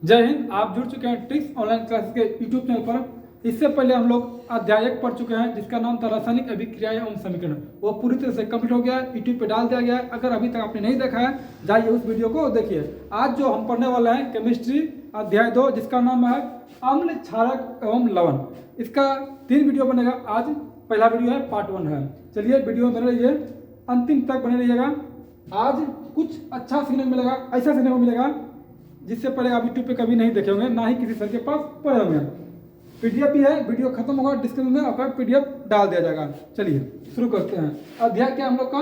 जय हिंद। आप जुड़ चुके हैं ट्रिक्स ऑनलाइन क्लासेस के यूट्यूब चैनल पर। इससे पहले हम लोग अध्याय 1 पढ़ चुके हैं जिसका नाम था रासायनिक अभिक्रियाएं एवं समीकरण। वो पूरी तरह से कंप्लीट हो गया है, यूट्यूब पे डाल दिया गया है। अगर अभी तक आपने नहीं देखा है जाइए उस वीडियो को देखिए। आज जो हम पढ़ने वाले हैं केमिस्ट्री अध्याय 2 जिसका नाम है अम्ल क्षारक एवं लवण। इसका 3 वीडियो बनेगा। आज पहला वीडियो है, पार्ट 1 है। चलिए वीडियो में बने रहिए, अंतिम तक बने रहिएगा। आज कुछ अच्छा सीखने को मिलेगा, ऐसा सीखने को मिलेगा जिससे पहले आप यूट्यूब पे कभी नहीं देखे होंगे, ना ही किसी सर के पास पढ़े होंगे। पीडीएफ भी है, वीडियो खत्म होगा डिस्क्रिप्शन में आपका पीडीएफ डाल दिया जाएगा। चलिए शुरू करते हैं। अध्याय क्या हम लोग का?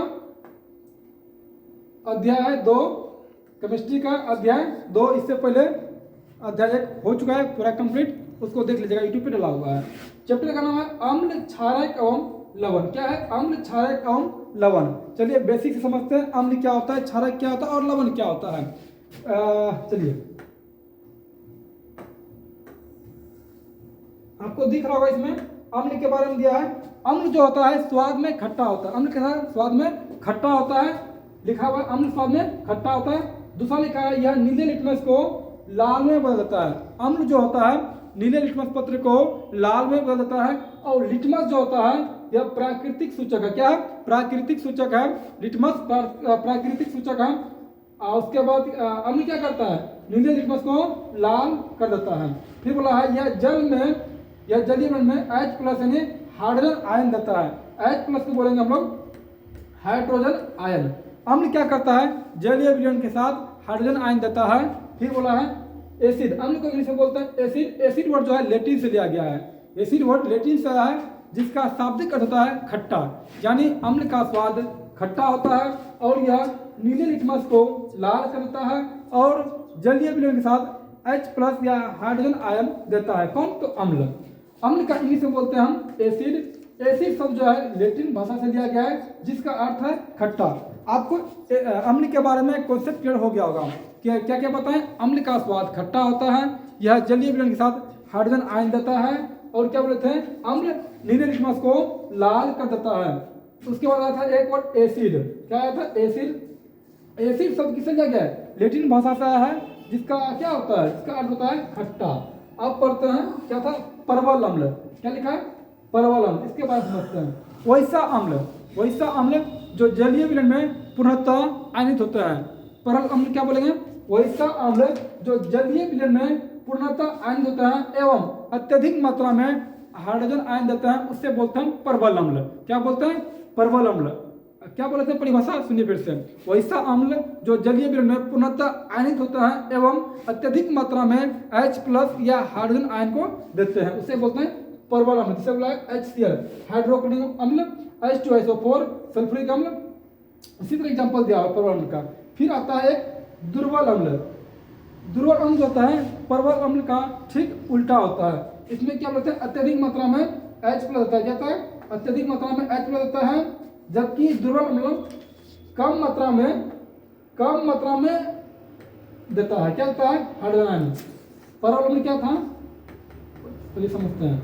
अध्याय है 2, केमिस्ट्री का अध्याय 2। इससे पहले अध्याय 1 हो चुका है पूरा कंप्लीट, उसको देख लीजिएगा, यूट्यूब पे डला हुआ है। चैप्टर का नाम है अम्ल क्षारक एवं लवण। क्या है? अम्ल क्षारक एवं लवण। चलिए बेसिक से समझते हैं, अम्ल क्या होता है, क्षारक क्या होता है और लवण क्या होता है। चलिए आपको दिख रहा होगा इसमें अम्ल के बारे में दिया है। अम्ल जो होता है स्वाद में खट्टा होता है। अम्ल के साथ स्वाद में खट्टा होता है, लिखा हुआ है अम्ल स्वाद में खट्टा होता है। दूसरा लिखा है यह नीले लिटमस को लाल में बदल देता है। अम्ल जो होता है नीले लिटमस पत्र को लाल में बदल देता है। और लिटमस जो होता है यह प्राकृतिक सूचक है। क्या है? प्राकृतिक सूचक है। लिटमस प्राकृतिक सूचक है। उसके बाद अम्ल क्या करता है? नीले लिटमस को लाल कर देता है। फिर बोला है यह जल में, यह जलीय में H+ यानी हाइड्रोजन आयन देता है। H+ को बोलेंगे हम लोग हाइड्रोजन आयन। अम्ल क्या करता है? जलीय विलयन के साथ हाइड्रोजन आयन देता है। फिर बोला है एसिड। अम्ल को इंग्लिश में बोलते हैं एसिड। एसिड वर्ड जो है लैटिन से लिया गया है। एसिड वर्ड लैटिन से आया है जिसका शाब्दिक अर्थ होता है खट्टा, यानी अम्ल का स्वाद खट्टा होता है और यह नीले लिटमस को लाल करता है और जलीय विलयन के साथ H+ या हाइड्रोजन आयन देता है। कौन? तो अम्ल। अम्ल का इंग्लिश में बोलते हैं हम एसिड। एसिड शब्द जो है लैटिन भाषा से लिया गया है जिसका अर्थ है खट्टा। आपको अम्ल के बारे में कॉन्सेप्ट क्लियर हो गया होगा कि क्या क्या बताएं। अम्ल का स्वाद खट्टा होता है, यह जलीय विलयन के साथ हाइड्रोजन आयन देता है और क्या बोलते हैं, अम्ल नीले लिटमस को लाल कर देता है। उसके बाद आता है एक वर्ड एसिड। क्या आया था? एसिड। एसिड शब्द किससे लिया गया है? लैटिन भाषा से आया है जिसका क्या होता है? इसका अर्थ होता है खट्टा। अब पढ़ते हैं क्या था? परवल अम्ल। क्या लिखा है? परवल अम्ल। इसके बारे में समझते हैं। वैसा अम्ल, वैसा अम्ल जो जलीय विलयन में पूर्णतः आयनित होता है। परवल अम्ल क्या बोलेंगे? वैसा अम्ल जो जलीय विलयन में पूर्णतः आयनित होता है एवं अत्यधिक मात्रा में हाइड्रोजन आयन देता है, उससे बोलते हैं परवल अम्ल। क्या बोलते हैं? परवल अम्ल। क्या बोलते हैं? परिभाषा सुनिए फिर से। वैसा अम्ल जो जलीय विलयन में पूर्णतः आयनित होता है एवं अत्यधिक मात्रा में H+ या हाइड्रोजन आयन को देते हैं, उसे बोलते हैं परवल अम्ल। जिसे बोला है HCl हाइड्रोक्लोरिक अम्ल, H2SO4 सल्फ्यूरिक अम्ल। इसी तरह एग्जाम्पल दिया हुआ परवल अम्ल का। फिर आता है एक दुर्बल अम्ल। दुर्बल अम्ल जो होता है परवल अम्ल का ठीक उल्टा होता है। इसमें क्या बोलते हैं? अत्यधिक मात्रा में H+ होता है। क्या होता है? अत्यधिक मात्रा में H+ होता है, जबकि दुर्बल अम्ल कम मात्रा में देता है। क्या होता है? Hydrogen ion. परवल अम्ल क्या था? चलिए समझते हैं।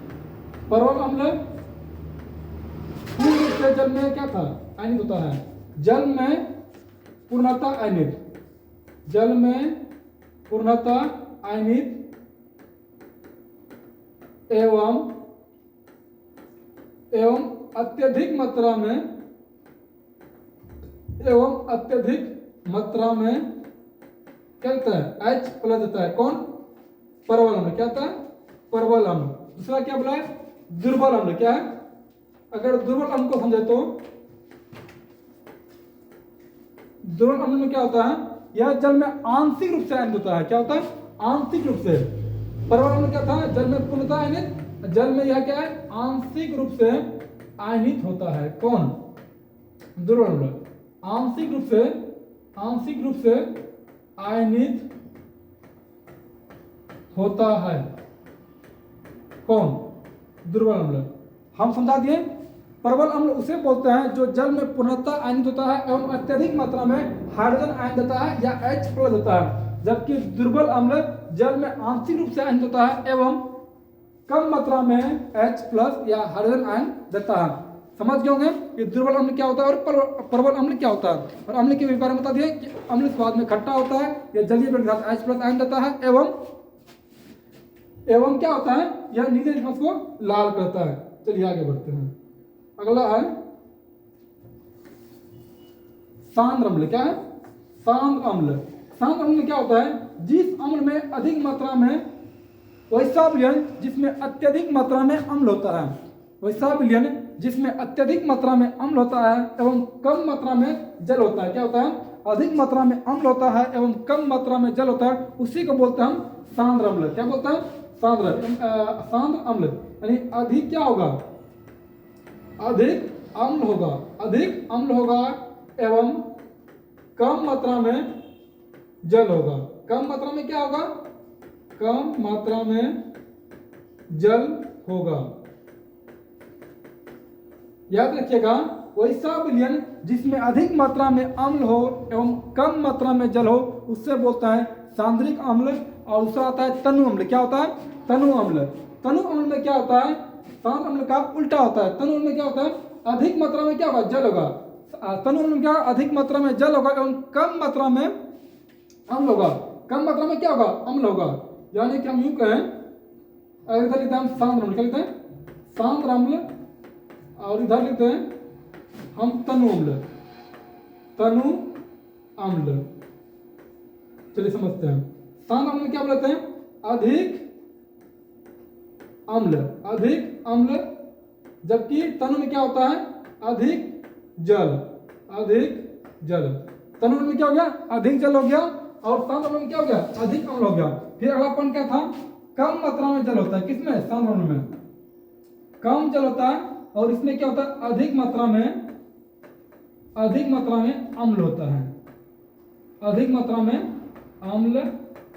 परवल अम्ल पूर्ण रूप से जल में क्या था? आयनित होता है। जल में पूर्णतः आयनित, जल में पूर्णतः आयनित एवं अत्यधिक मात्रा में क्या होता है? H+ देता है। कौन? परवल अम्ल। क्या होता है? परवल अम्ल। दूसरा क्या बोला है? दुर्बल अम्ल। क्या है? अगर दुर्बल अम्ल को समझे तो दुर्बल अम्ल में क्या होता है? यह जल में आंशिक रूप से आयनित होता है। क्या होता है? आंशिक रूप से। परवल अम्ल क्या था? जल में पूर्णतः आयनित, जल में यह क्या है? आंशिक रूप से आयनित होता है। कौन? दुर्बल अम्ल। आंशिक रूप से आयनित होता है। कौन? दुर्बल अम्ल। हम समझा दिए। परवल अम्ल उसे बोलते हैं जो जल में पूर्णतः आयनित होता है एवं अत्यधिक मात्रा में हाइड्रोजन आयन देता है या H+ देता है, जबकि दुर्बल अम्ल जल में आंशिक रूप से आयनित होता है एवं कम मात्रा में H+ या हाइड्रोजन आयन देता है। समझ गए होंगे कि दुर्बल अम्ल क्या होता है और परवल अम्ल क्या होता है। और अम्ल के बारे में बता दिए कि अम्ल स्वाद में खट्टा होता है, यह जलीय के साथ H+ आयन देता है एवं एवं क्या होता है, यह नीले लिटमस को लाल करता है। चलिए आगे बढ़ते हैं। अगला है सांद्र अम्ल। क्या है? सांद्र अम्ल। सांद्र अम्ल में क्या होता है, जिस अम्ल में अधिक मात्रा में वैसा विलयन जिसमें अत्यधिक मात्रा में अम्ल होता है, वैसा विलयन जिसमें अत्यधिक मात्रा में अम्ल होता है एवं कम मात्रा में जल होता है। क्या होता है? अधिक मात्रा में अम्ल होता है एवं कम मात्रा में जल होता है, उसी को बोलते हैं हम सांद्र अम्ल। क्या बोलते हैं? सांद्र अम्ल। यानी अधिक क्या होगा, अधिक अम्ल होगा, अधिक अम्ल होगा एवं कम मात्रा में जल होगा। कम मात्रा में क्या होगा, कम मात्रा में जल होगा। याद रखिएगा, वैसा विलयन जिसमें अधिक मात्रा में अम्ल हो एवं कम मात्रा में जल हो, उससे बोलता है सांद्रिक अम्ल। और दूसरा आता है तनु अम्ल। क्या होता है? तनु अम्ल। तनु अम्ल में क्या होता है, सांद्र अम्ल का उल्टा होता है। तनु अम्ल में क्या होता है, अधिक मात्रा में क्या होगा, जल होगा। तनु अम्ल में क्या, अधिक मात्रा में जल होगा एवं कम मात्रा में अम्ल होगा। कम मात्रा में क्या होगा, अम्ल होगा। यानी कि हम यूं कहें, इधर लिखते हैं हम सांद्र अम्ल। क्या लिखते हैं? सांद्र अम्ल। और इधर लिखते हैं हम तनु अम्ल। तनु अम्ल। चलिए समझते हैं। सांद्र अम्ल क्या बोलते हैं? अधिक अम्ल, अधिक अम्ल। जबकि तनु में क्या होता है, अधिक जल, अधिक जल। तनु में क्या हो गया, अधिक जल हो गया। और सांद्र अम्ल में क्या हो गया, अधिक अम्ल हो गया। फिर अगला पॉइंट क्या था, कम मात्रा में जल होता है। किसमें? सांद्र अम्ल में कम जल होता है और इसमें क्या होता है, अधिक मात्रा में अम्ल होता है, अधिक मात्रा में अम्ल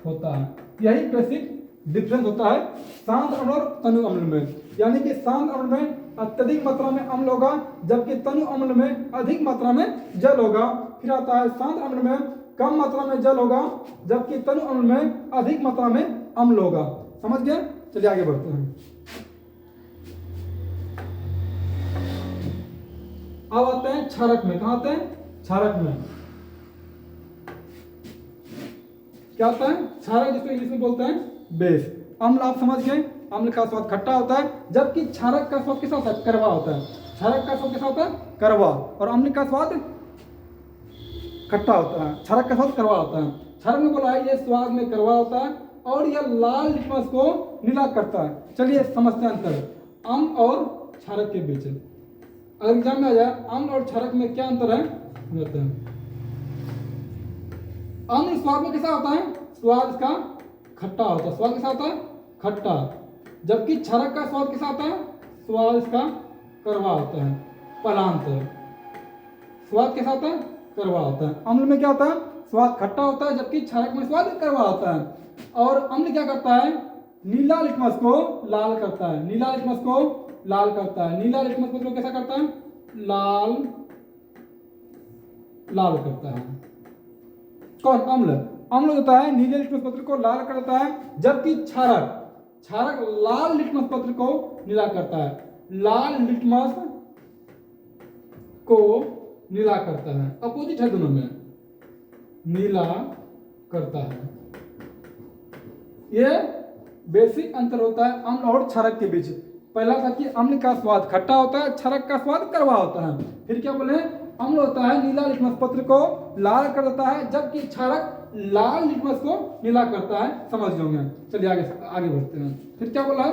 होता है। यही बेसिक डिफरेंस होता है सांद्र अम्ल और तनु अम्ल में। यानी कि सांद्र अम्ल में अत्यधिक मात्रा में अम्ल होगा, जबकि तनु अम्ल में अधिक मात्रा में जल होगा। फिर आता है सांद्र अम्ल में कम मात्रा में जल होगा, जबकि तनु अम्ल में अधिक मात्रा में अम्ल होगा। समझ गए? चलिए आगे बढ़ते हैं। अब आते हैं क्षारक में। कहाँ आते हैं? क्षारक में। क्या होता है? क्षारक, जिसको इंग्लिश में बोलते हैं बेस। अम्ल आप समझ गए, अम्ल का स्वाद खट्टा होता है, जबकि क्षारक का स्वाद कैसा होता है, कड़वा होता है। क्षारक का स्वाद कैसा होता है, कड़वा। और अम्ल का स्वाद खट्टा होता है, क्षारक का स्वाद कड़वा होता है। क्षारक में बोला है ये स्वाद में कड़वा होता है और यह लाल लिटमस को नीला करता है। चलिए समझते हैं अंतर अम्ल और क्षारक के बीच। अगर एग्जाम में आ जाए अम्ल और क्षारक में क्या अंतर है, समझते हैं। अम्ल स्वाद में कैसा होता है, स्वाद का खट्टा होता है। स्वाद कैसा होता है, खट्टा। जबकि क्षारक का स्वाद कैसा होता है, स्वाद इसका कड़वा होता है। पलांतर, स्वाद कैसा होता है, कड़वा होता है। अम्ल में क्या होता है, स्वाद खट्टा होता है, जबकि क्षारक में स्वाद कड़वा होता है। और अम्ल क्या करता है, नीला लिटमस को लाल करता है। नीला लिटमस को लाल करता है। नीला लिटमस को कैसा करता है, लाल लाल करता है। कौन? अम्ल। अम्ल होता है नीले लिटमस पत्र को लाल करता है, जबकि क्षारक लाल लिटमस पत्र को नीला करता है। लाल लिटमस को नीला करता है, अपोजिट है दोनों में, नीला करता है। ये बेसिक अंतर होता है अम्ल और क्षारक के बीच। पहला था कि अम्ल का स्वाद खट्टा होता है, क्षारक का स्वाद कड़वा होता है। फिर क्या बोले, अम्ल होता है नीला लिटमस पत्र को लाल कर देता है, जबकि क्षारक लाल लिटमस को नीला करता है। समझ जाओगे। चलिए आगे बढ़ते हैं। फिर क्या बोला,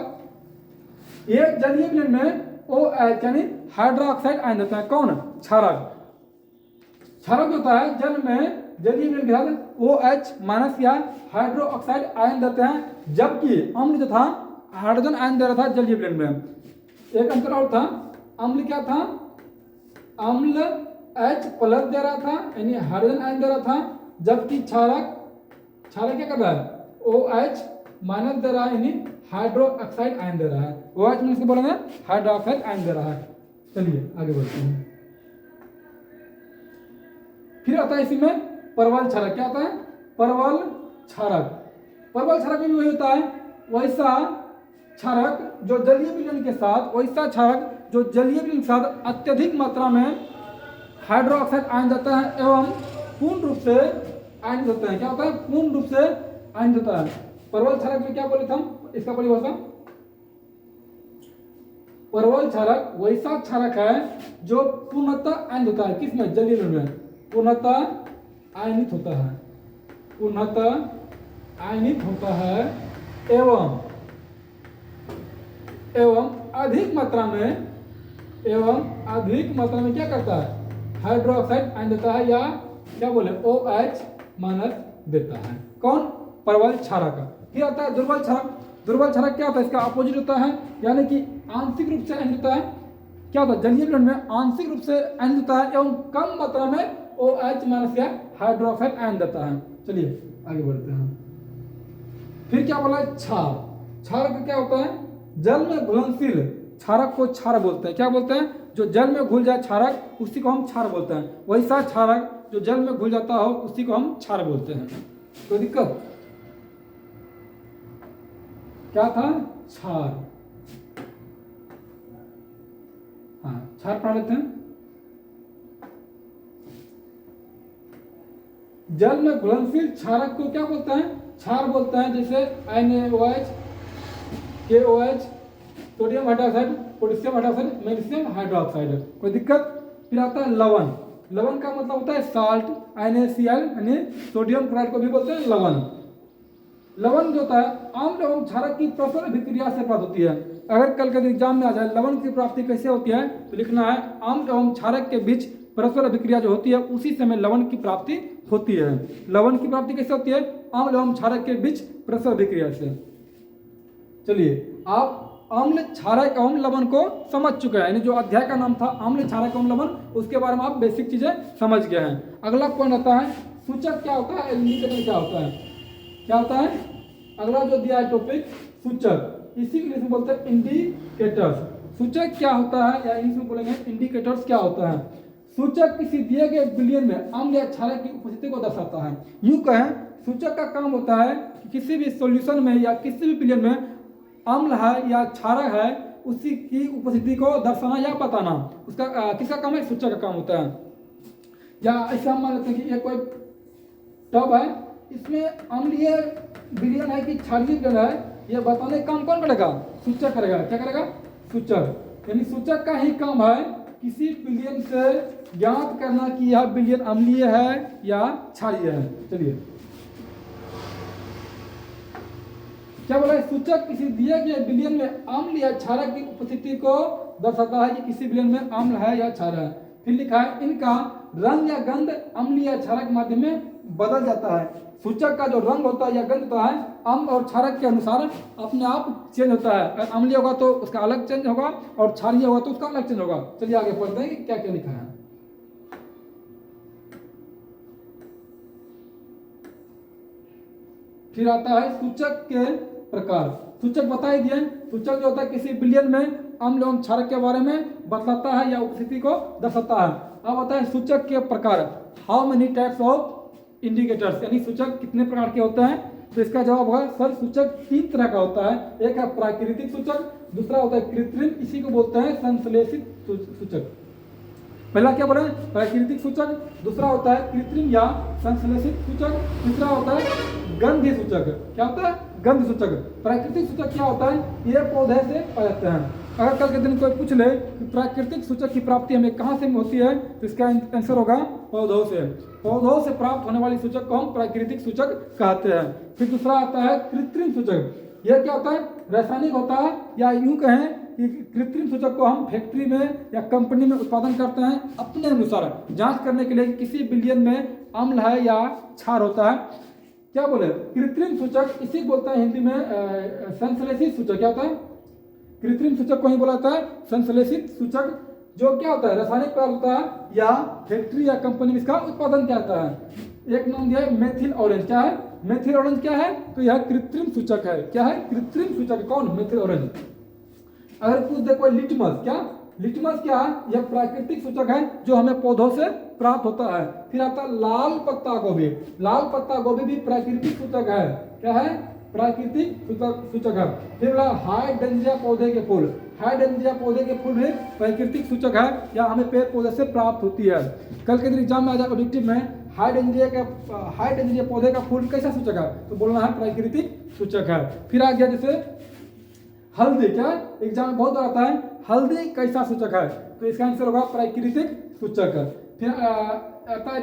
एक जलीय विलयन में OH यानी हाइड्रोक्साइड आयन देता है। कौन? क्षारक। क्षारक होता है जल में जलीय विलयन के साथ OH माइनस या हाइड्रोक्साइड आयन देते हैं, जबकि अम्ल जो था हाइड्रोजन आयन दे रहा था जलीय विलयन में। एक अंतर और था, अम्ल क्या था, अम्ल H प्लस दे रहा था यानी हाइड्रोजन आयन दे रहा था, जबकि क्षारक क्या कर रहा है, OH माइनस दे रहा है यानी हाइड्रोक्साइड आयन दे रहा है। OH माइनस को बोलेंगे हाइड्रोक्साइड आयन दे रहा है। चलिए आगे बढ़ते हैं। फिर आता है इसी में परवल क्षारक। क्या आता है, परवल क्षारक। परवल क्षारक में भी वही होता है, वैसा क्षारक जो जलीय विलयन के साथ, वैसा क्षारक जो जलीय विलयन के साथ अत्यधिक मात्रा में हाइड्रोक्साइड आयन देता है एवं पूर्ण रूप से आयन देता है। क्या होता है, पूर्ण रूप से आयन देता है। परवल क्षारक में क्या बोले थे हम, इसका परिभाषा, परवल क्षारक वैसा क्षारक है जो पूर्णतः आयनित होता है, किसमें, जलीय लवण में पूर्णतः आयनित होता है, पूर्णतः आयनित होता है एवं अधिक मात्रा में क्या करता है, हाइड्रोक्साइड आयन देता है, या क्या बोले OH माइनस देता है। कौन, परवल क्षारक। फिर आता है दुर्बल क्षारक। दुर्बल क्षारक क्या होता है, इसका अपोजिट होता है, यानी कि आंशिक रूप से आयनित होता है। क्या होता है, जलीय लवण में आंशिक रूप से आयनित होता है एवं कम मात्रा में OH माइनस या हाइड्रोक्साइड आयन देता है। चलिए आगे बढ़ते हैं। फिर क्या बोला है, क्षार। क्षारक क्या होता है, जल में घुलनशील क्षारक को क्षार बोलते हैं। क्या बोलते हैं, जो जल में घुल जाए क्षारक, उसी को हम क्षार बोलते हैं। वैसा क्षारक जो जल में घुल जाता हो, उसी को हम क्षार बोलते हैं। तो दिक्कत क्या था, क्षार। हाँ, क्षार पढ़ लेते हैं। जल में घुलनशील क्षारक को क्या बोलते हैं, क्षार बोलते हैं। जैसे NaOH, KOH, sodium hydroxide, potassium hydroxide, magnesium hydroxide. कोई दिक्कत। फिर आता है लवण। लवण का मतलब होता है साल्ट, NaCl यानी सोडियम क्लोराइड को भी बोलते हैं लवण। लवण जो होता है अम्ल एवं क्षारक की परस्पर अभिक्रिया से प्राप्त होती है। अगर कल के एग्जाम में आ जाए लवण की प्राप्ति कैसे होती है, तो लिखना है अम्ल एवं क्षारक के बीच परस्पर अभिक्रिया जो होती है, उसी समय लवण की प्राप्ति होती है। लवण की प्राप्ति कैसे होती है, अम्ल एवं क्षारक के बीच परस्पर अभिक्रिया से। चलिए, आप अम्ल क्षारक एवं लवण को समझ चुके हैं, यानी जो अध्याय का नाम था अम्ल क्षारक एवं लवण, उसके बारे में आप बेसिक चीजें समझ गए हैं। अगला पॉइंट आता है सूचक क्या होता है, इंडिकेटर क्या होता है। क्या होता है, अगला जो दिया है टॉपिक, सूचक। इसी इंग्लिश में बोलते हैं इंडिकेटर्स। सूचक क्या होता है, या इंग्लिश में बोलेंगे इंडिकेटर्स क्या होता है। सूचक किसी दिए गए विलयन में अम्ल या क्षारक की उपस्थिति को दर्शाता है। यूं कहें, सूचक का काम होता है कि किसी भी सॉल्यूशन में या किसी भी विलयन में अम्ल है या क्षारक है, उसी की उपस्थिति को दर्शाना या बताना, उसका किसका काम है, सूचक का काम होता है। या ऐसे हम मान लेते हैं कि ये कोई टब है, इसमें अम्लीय विलयन है कि क्षारीय विलयन है, ये बताने का काम कौन करेगा, सूचक करेगा। क्या करेगा, सूचक। यानी सूचक का ही काम है किसी विलयन से ज्ञात करना कि यह विलयन अम्लीय है या क्षारीय है। चलिए, क्या बोला है, सूचक किसी दिए गए विलयन में अम्ल या क्षारक की उपस्थिति को दर्शाता है कि किसी विलयन में अम्ल है या क्षार है। फिर लिखा है इनका रंग या गंध अम्ल या क्षारक माध्यम में बदल जाता है। सूचक का जो रंग होता है या गंध होता है, अम्ल और क्षारक के अनुसार अपने आप चेंज होता है। अगर अम्लीय होगा तो उसका अलग चेंज होगा, और क्षारीय होगा तो उसका अलग चेंज होगा। चलिए आगे पढ़ते हैं कि क्या क्या लिखा है। फिर आता है सूचक के प्रकार। सूचक बता ही दिए, सूचक जो होता है किसी विलयन में अम्ल एवं क्षारक के बारे में बताता है या उपस्थिति को दर्शाता है। अब आता है सूचक के प्रकार। How many types of indicators, यानी सूचक कितने प्रकार के होते हैं। तो इसका जवाब होगा सर, सूचक 3 तरह का होता है। एक है प्राकृतिक सूचक, दूसरा होता है कृत्रिम, इसी को बोलते हैं संश्लेषित सूचक। पहला क्या बोले, प्राकृतिक सूचक, दूसरा होता है कृत्रिम या संश्लेषित सूचक, तीसरा होता है गंध सूचक। क्या होता है, गंध सूचक। प्राकृतिक सूचक क्या होता है, ये पौधे से पाए जाते हैं। अगर कल के दिन कोई पूछ ले कि प्राकृतिक सूचक की प्राप्ति हमें कहाँ से होती है, तो इसका आंसर होगा पौधों से। पौधों से प्राप्त होने वाली सूचक को हम प्राकृतिक सूचक कहते हैं। फिर दूसरा आता है कृत्रिम सूचक। यह क्या होता है, रासायनिक होता है, या यूं कहें कि कृत्रिम सूचक को हम फैक्ट्री में या कंपनी में उत्पादन करते हैं अपने अनुसार जांच करने के लिए कि किसी विलयन में अम्ल है या क्षार होता है। क्या बोले, कृत्रिम सूचक, इसी बोलता है हिंदी में संश्लेषित सूचक। क्या होता है, कृत्रिम सूचक को ही बोला जाता है संश्लेषित सूचक, जो क्या होता है, रासायनिक पदार्थ होता है या फैक्ट्री या कंपनी में इसका उत्पादन क्या होता है। एक नाम दिया है मेथिल ऑरेंज। क्या है, मेथिल ऑरेंज क्या है, तो यह कृत्रिम सूचक है। क्या है, कृत्रिम सूचक। कौन, मेथिल ऑरेंज। अगर पूछ दे कोई लिटमस, क्या लिटमस क्या है, यह प्राकृतिक सूचक है जो हमें पौधों से प्राप्त होता है। फिर आता है लाल पत्ता गोभी। लाल पत्ता गोभी भी प्राकृतिक सूचक है। क्या है, प्राकृतिक सूचक है। फिर बोला हाइड्रेंजिया पौधे के फूल। हाइड्रेंजिया पौधे के फूल भी प्राकृतिक सूचक है, या हमें पेड़ पौधे से प्राप्त होती है। कल के दिन एग्जाम में आ जाए ऑब्जेक्टिव में हाइड्रेंजिया पौधे का फूल कैसा सूचक है? तो बोलना है प्राकृतिक सूचक है। फिर आ गया जैसे हल्दी, क्या एग्जाम में बहुत बार आता है, हल्दी कैसा सूचक है? तो इसका आंसर होगा प्राकृतिक सूचक है। फिर आता है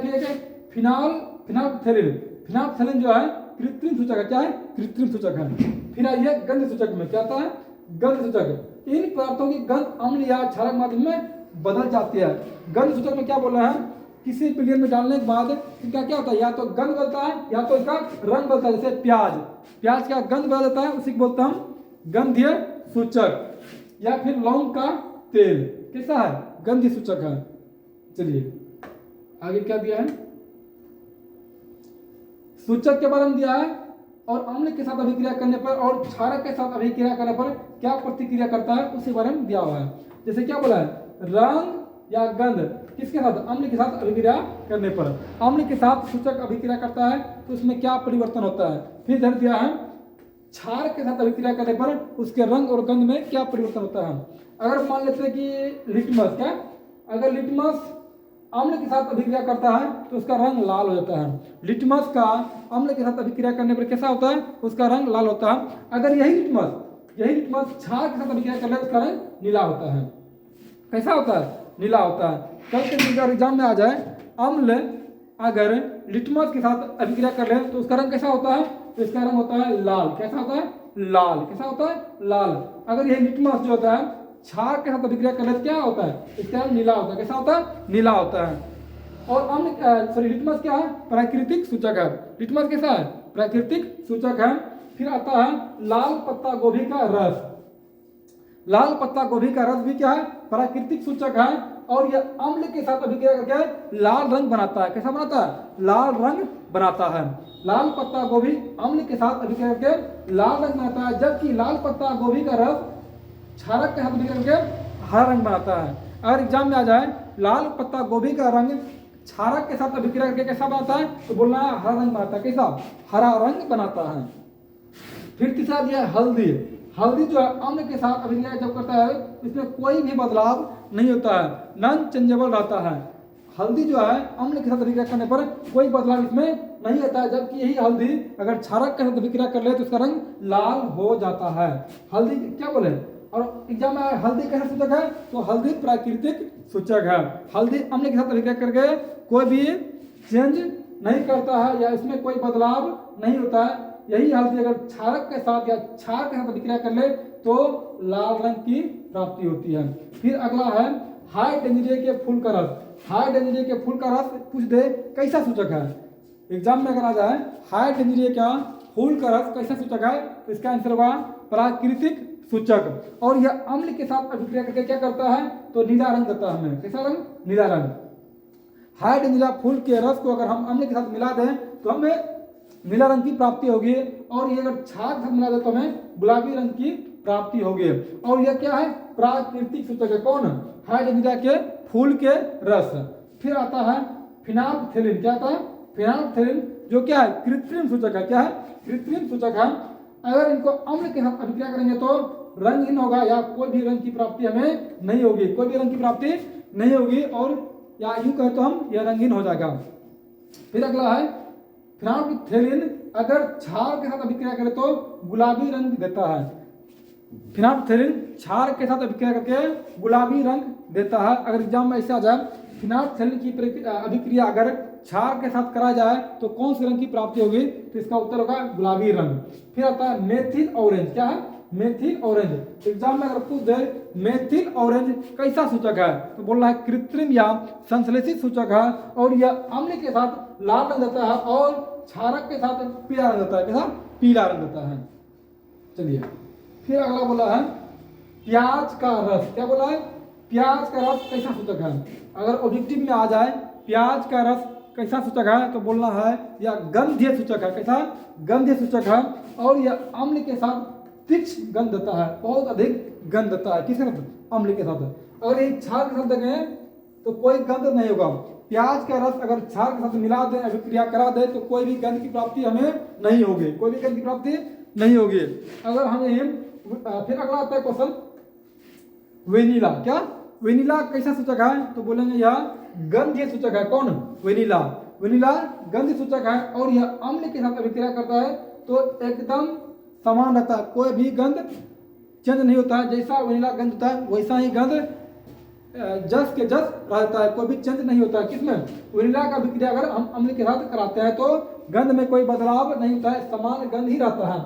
फिनाल्फथैलीन जो है कृत्रिम सूचक है। क्या है? कृत्रिम सूचक है। फिर आइए गंध सूचक में, क्या आता है? गंध सूचक। इन पदार्थों की गंध अम्ल या क्षारक माध्यम में बदल जाती है। गंध सूचक में क्या बोल रहे हैं? किसी पीलियन में डालने के बाद इनका क्या होता है? या तो गंध बदलता है या तो इसका रंग बदलता है। जैसे प्याज का गंध बदल जाता है, उसी को बोलते हैं हम गंधीय सूचक। या फिर लौंग का तेल कैसा है? गंधीय सूचक है। चलिए आगे क्या दिया है? सूचक के बारे में दिया है और अम्ल के साथ अभिक्रिया करने पर और क्षारक के साथ अभिक्रिया करने पर क्या प्रतिक्रिया करता है उसके बारे में दिया हुआ है। जैसे क्या बोला है? रंग या गंध किसके साथ? अम्ल के साथ अभिक्रिया करने पर। अम्ल के साथ सूचक अभिक्रिया करता है तो उसमें क्या परिवर्तन होता है। फिर इधर दिया है क्षार के साथ अभिक्रिया करने पर उसके रंग और गंध में क्या परिवर्तन होता है। अगर मान लेते हैं कि लिटमस, क्या अगर लिटमस अम्ल के साथ अभिक्रिया करता है तो उसका रंग लाल हो जाता है। लिटमस का अम्ल के साथ अभिक्रिया करने पर कैसा होता है? उसका रंग लाल होता है। अगर यही लिटमस क्षार के साथ अभिक्रिया करने पर उसका रंग नीला होता है। कैसा होता है? नीला होता है। कल के एग्जाम में आ जाए, अम्ल अगर लिटमस के साथ अभिक्रिया कर ले तो उसका रंग कैसा होता है? तो इसका रंग होता है लाल। कैसा होता है? लाल। कैसा होता है? लाल। अगर यह लिटमस जो होता है क्षार के साथ अभिक्रिया कर ले तो क्या होता है? इसका रंग नीला होता है। कैसा होता है? नीला होता है। और लिटमस क्या है? प्राकृतिक सूचक है। लिटमस कैसा है? प्राकृतिक सूचक है। फिर आता है लाल पत्ता गोभी का रस। लाल पत्ता गोभी का रस भी क्या है? प्राकृतिक सूचक है और यह अम्ल के साथ अभिक्रिया करके लाल रंग बनाता है। कैसा बनाता है? लाल रंग बनाता है। लाल पत्ता गोभी अम्ल के साथ अभिक्रिया करके लाल रंग बनाता है, जबकि लाल पत्ता गोभी का रस क्षारक के साथ अभिक्रिया करके हरा रंग बनाता है। अगर एग्जाम में आ जाए लाल पत्ता गोभी का रंग क्षारक के साथ अभिक्रिया करके कैसा बनाता है तो बोलना है हरा रंग बनाता है। कैसा? हरा रंग बनाता है। फिर तीसरा दिया है हल्दी। हल्दी जो है अम्ल के साथ अभिक्रिया जब करता है इसमें कोई भी बदलाव नहीं होता है, नॉन चेंजेबल रहता है। हल्दी जो है अम्ल के साथ अभिक्रिया करने पर कोई बदलाव इसमें नहीं होता है, जबकि यही हल्दी अगर क्षारक के साथ अभिक्रिया कर ले तो उसका रंग लाल हो जाता है। हल्दी क्या बोले? और एग्जाम में हल्दी कैसा सूचक है? तो हल्दी प्राकृतिक सूचक है। हल्दी अम्ल के साथ अभिक्रिया करके कोई भी चेंज नहीं करता है या इसमें कोई बदलाव नहीं होता है। यही हल्दी अगर क्षारक के साथ या क्षार के साथ अभिक्रिया कर ले तो लाल रंग की प्राप्ति होती है। फिर अगला है हाइड्रेंजिया के फूल का रस। हाइड्रेंजिया के फूल का रस पूछ दे कैसा सूचक है? एग्जाम में अगर आ जाए हाइड्रेंजिया का फूल का रस कैसा सूचक है तो इसका आंसर होगा प्राकृतिक सूचक। और यह अम्ल के साथ अभिक्रिया करके क्या करता है तो नीला रंग देता है हमें। कैसा रंग? नीला रंग। हाइड्रेंजिया फूल के रस को अगर हम अम्ल के साथ मिला दें तो हमें नीला रंग की प्राप्ति होगी, और ये अगर क्षार के साथ मिला दे तो हमें गुलाबी रंग की प्राप्ति होगी। और यह क्या है? प्राकृतिक सूचक है। कौन? हाइड्रेंजिया के फूल के रस। फिर आता है फिनाल्फथैलीन। क्या आता है? फिनाल्फथैलीन जो क्या है? कृत्रिम सूचक है। क्या है? कृत्रिम सूचक है। अगर इनको अम्ल के साथ अभिक्रिया करेंगे तो रंगहीन होगा या कोई भी रंग की प्राप्ति हमें नहीं होगी। कोई भी रंग की प्राप्ति नहीं होगी, और या यूं कहें तो हम यह रंगीन हो जाएगा। फिर अगला है फिनाल्फथैलीन अगर क्षार के साथ अभिक्रिया करे तो गुलाबी रंग देता है। फिनाल्फथैलीन क्षार के साथ अभिक्रिया करके गुलाबी रंग देता है। अगर एग्जाम में ऐसे आ जाए फिनाल्फथैलीन की अभिक्रिया अगर क्षार के साथ करा जाए तो कौन से रंग की प्राप्ति होगी तो इसका उत्तर होगा गुलाबी रंग। फिर आता है मेथिल ऑरेंज। क्या है? Methyl orange. एग्जाम में अगर पूछ दे मेथिल ऑरेंज कैसा सूचक है तो बोल रहा है कृत्रिम या संश्लेषित सूचक है, और यह अम्ल के साथ लाल रंग देता है और क्षारक के साथ पीला रंग देता है। कैसा? पीला रंग देता है। चलिए फिर अगला बोला है प्याज का रस। क्या बोला है? प्याज का रस कैसा सूचक है? अगर ऑब्जेक्टिव में आ जाए प्याज का रस कैसा सूचक है तो बोलना है यह गंधीय सूचक है। कैसा? गंधीय सूचक है, और यह अम्ल के साथ तीक्ष्ण गंध देता है, बहुत अधिक गंध देता है। किसके साथ? अम्ल के साथ। अगर ये क्षार के साथ देंगे तो कोई गंध नहीं होगा। प्याज का रस अगर क्षार के साथ मिला दे अभिक्रिया करा दे तो कोई भी गंध की प्राप्ति हमें नहीं होगी। कोई भी गंध की प्राप्ति नहीं होगी। अगर हमें फिर अगला आता है क्वेश्चन वेनिला। क्या? वेनिला कैसा सूचक है तो बोलेंगे यह गंधीय सूचक है। कौन? वेनिला। वनीला गंध सूचक है और यह अम्ल के साथ अभिक्रिया करता है तो एकदम समान रहता है, कोई भी गंध चेंज नहीं होता है। जैसा वनीला गंध होता है वैसा ही गंध जस के जस रहता है, कोई भी चेंज नहीं होता है। किसमें? वनीला का अभिक्रिया अगर हम अम्ल के साथ कराते हैं तो गंध में कोई बदलाव नहीं होता है, समान गंध ही रहता है।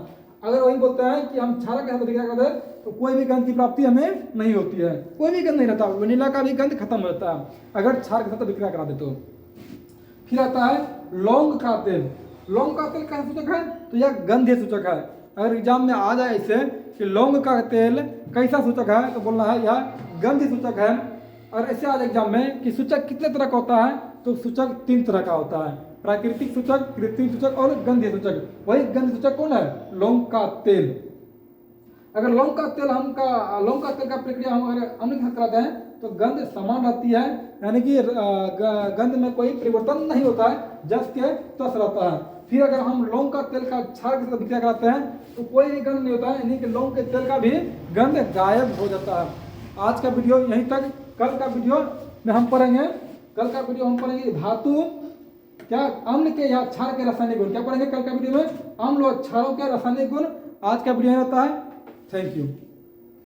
अगर वही बोलते हैं कि हम क्षारक के साथ अभिक्रिया करते हैं तो कोई भी गंध की प्राप्ति हमें नहीं होती है, कोई भी गंध नहीं रहता, वनीला का भी गंध खत्म हो जाता है अगर क्षारक के साथ अभिक्रिया करा दे तो। फिर आता है लौंग का तेल। लौंग का तेल कैसा सूचक है? तो यह गंधीय सूचक है। अगर एग्जाम में आ जाए ऐसे कि लौंग का तेल कैसा सूचक है तो बोलना है यह गंधीय सूचक है। और ऐसे आ जाए एग्जाम में कि सूचक कितने तरह का होता है तो सूचक 3 तरह का होता है, प्राकृतिक सूचक, कृत्रिम सूचक और गंधीय सूचक। वही गंधीय सूचक कौन है? लौंग का तेल। अगर लौंग का तेल का प्रक्रिया हम अगर अम्ल के साथ कराते हैं तो गंध समान रहती है, यानी कि गंध में कोई परिवर्तन नहीं होता है, जस के तस रहता है। फिर अगर हम लौंग का तेल का क्षारक के साथ अभिक्रिया कराते हैं तो कोई भी गंध नहीं होता है, यानी कि लौंग के तेल का भी गंध गायब हो जाता है। आज का वीडियो यहीं तक। कल का वीडियो में हम पढ़ेंगे धातु क्या अम्ल के या क्षार के रासायनिक गुण। क्या पढ़ेंगे कल का वीडियो में? अम्ल और क्षारों के रासायनिक गुण। आज का वीडियो रहता है। Thank you.